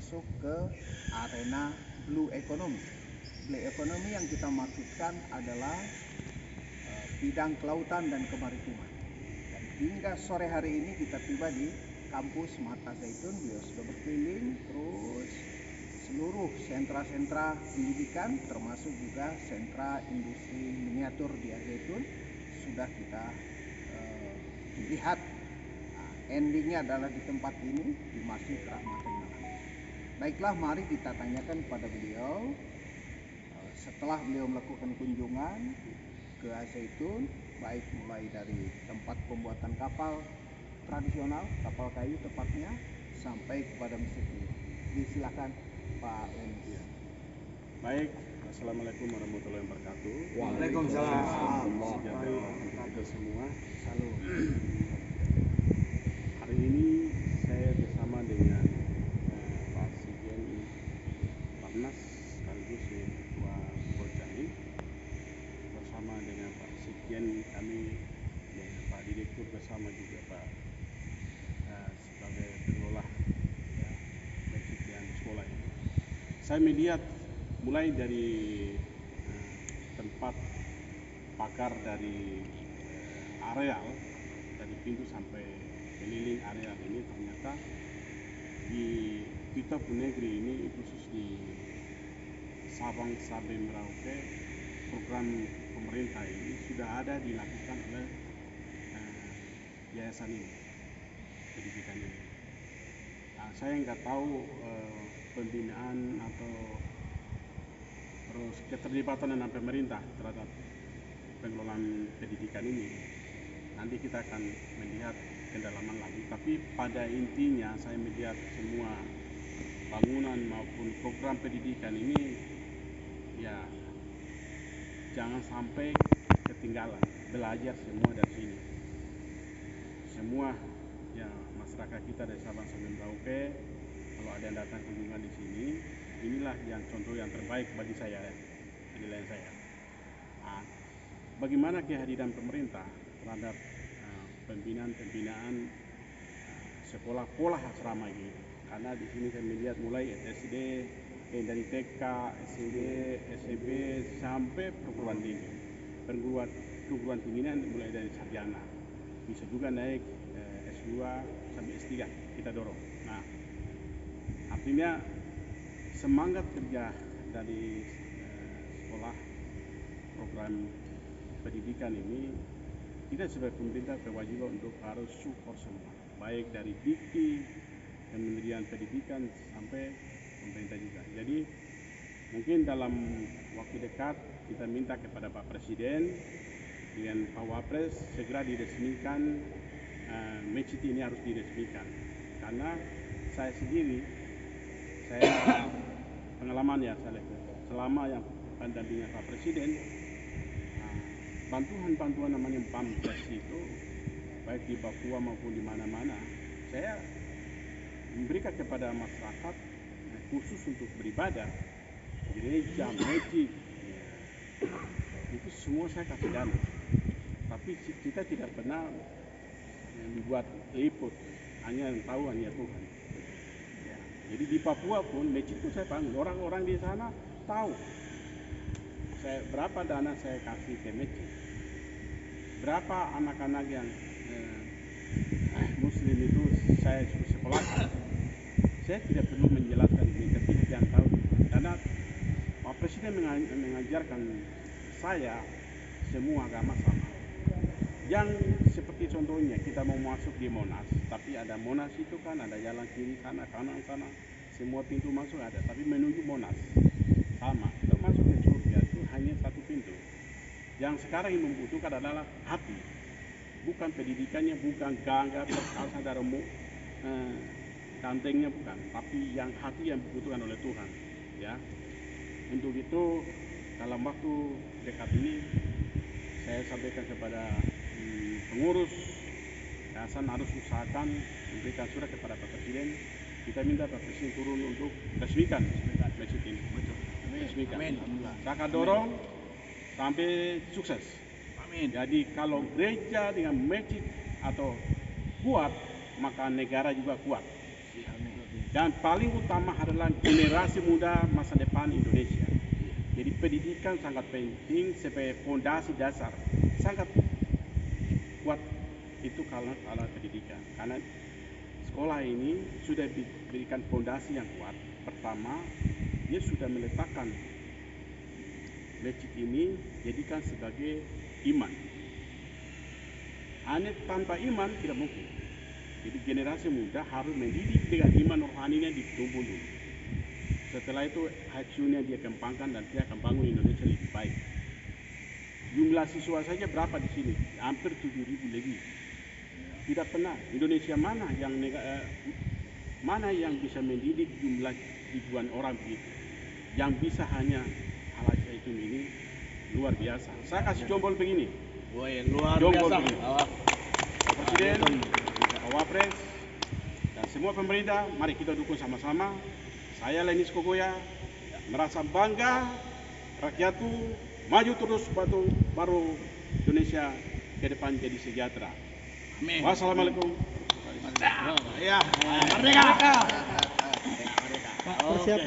masuk ke arena blue economy. Blue economy yang kita maksudkan adalah bidang kelautan dan kemaritiman. Dan hingga sore hari ini kita tiba di kampus Mata Zaitun, beliau sudah berkeliling, terus seluruh sentra-sentra pendidikan termasuk juga sentra industri miniatur di Zaitun sudah kita lihat. Endingnya adalah di tempat ini, di Masjid Rahmatul Alamin. Baiklah, mari kita tanyakan kepada beliau setelah beliau melakukan kunjungan ke Zaitun, baik mulai dari tempat pembuatan kapal tradisional, kapal kayu tepatnya, sampai kepada masjid ini. Silakan Pak Unis. Ya. Baik, assalamualaikum warahmatullahi wabarakatuh. Waalaikumsalam. Sejahtera untuk kita semua. Salam. Hari ini saya bersama dengan Pak Sekjen Parnas sekaligus Ketua Polcani, bersama dengan Pak Sekjen kami, Pak Direktur, bersama juga Pak sebagai pengelola sekolah ini. Saya melihat mulai dari tempat pakar dari areal, dari pintu sampai keliling areal ini, ternyata di kita pun negeri ini, khusus di Sabang sampai Merauke, program pemerintah ini sudah ada dilakukan oleh yayasan ini, pendidikan ini. Saya nggak tahu pembinaan atau terus keterlibatan dengan pemerintah terhadap pengelolaan pendidikan ini. Nanti kita akan melihat kedalaman lagi. Tapi pada intinya saya melihat semua bangunan maupun program pendidikan ini, ya jangan sampai ketinggalan. Belajar semua dari sini. Semua ya masyarakat kita dari Sabang sampai Merauke, kalau ada yang datang kunjungan di sini, inilah yang contoh yang terbaik bagi saya, penilaian saya. Bagaimana kehadiran pemerintah terhadap pembinaan sekolah asrama ini? Karena di sini saya melihat mulai SD, dari TK, SD, SMP sampai perguruan tinggi. Perguruan tinggi ini mulai dari sarjana, bisa juga naik S2 sampai S3 kita dorong. Nah, artinya semangat kerja dari sekolah program pendidikan ini, kita sebagai pemerintah berkewajiban untuk harus support semua, baik dari Dikti, Kementerian Pendidikan sampai pemerintah juga. Jadi mungkin dalam waktu dekat kita minta kepada Pak Presiden dengan Pak Wapres segera diresmikan, masjid ini harus diresmikan. Karena saya sendiri, saya pengalaman ya, selama yang pendampingan Pak Presiden, bantuan namanya BAMPES itu baik di Papua maupun di mana-mana, saya memberikan kepada masyarakat khusus untuk beribadah, gereja, masjid, itu semua saya kasih dana. Tapi kita tidak pernah membuat liput, hanya yang tahu hanya Tuhan. Jadi di Papua pun masjid itu saya bangun, orang-orang di sana tahu berapa dana saya kasih ke masjid, berapa anak-anak yang Muslim itu saya suruh sekolahkan. Saya tidak perlu menjelaskan ini, tapi yang tahu. Karena Pak Presiden mengajarkan saya semua agama sama. Yang seperti contohnya kita mau masuk di Monas, tapi ada Monas itu kan ada jalan kiri sana, kanan sana, semua pintu masuk ada, tapi menuju Monas sama. Kita masuk ke surga itu hanya satu pintu. Yang sekarang yang membutuhkan adalah hati, bukan pendidikannya, bukan gangga, perkasa, darmu, kantengnya bukan, tapi yang hati yang dibutuhkan oleh Tuhan. Ya, untuk itu dalam waktu dekat ini saya sampaikan kepada pengurus yayasan harus usahakan memberikan surat kepada Pak Presiden. Kita minta Pak Presiden turun untuk resmikan masjid ini. Resmikan. Saya akan dorong sampai sukses. Amin. Jadi kalau gereja dengan masjid atau kuat, maka negara juga kuat. Amin. Dan paling utama adalah generasi muda masa depan Indonesia. Jadi pendidikan sangat penting sebagai fondasi dasar. Sangat kuat itu kalau pendidikan. Karena sekolah ini sudah diberikan fondasi yang kuat. Pertama, dia sudah meletakkan masjid ini jadikan sebagai iman. Hanya tanpa iman tidak mungkin. Jadi generasi muda harus mendidik dengan iman rohaninya ditumbuh dulu. Setelah itu hacunya dia kembangkan dan dia akan bangun Indonesia lebih baik. Jumlah siswa saja berapa di sini? Hampir 7.000 lebih. Tidak pernah Indonesia mana yang bisa mendidik jumlah ribuan orang begitu. Yang bisa hanya Al-Zaitun ini luar biasa. Saya kasih jombol begini. Woi, luar Jombol biasa. begini. Pak Presiden, Pak Wapres, dan semua pemerintah, mari kita dukung sama-sama. Saya Lenis Kogoya merasa bangga rakyatku maju terus baru Indonesia ke depan jadi sejahtera. Amin. Wassalamualaikum. Ya, merdeka. Pak, persiapan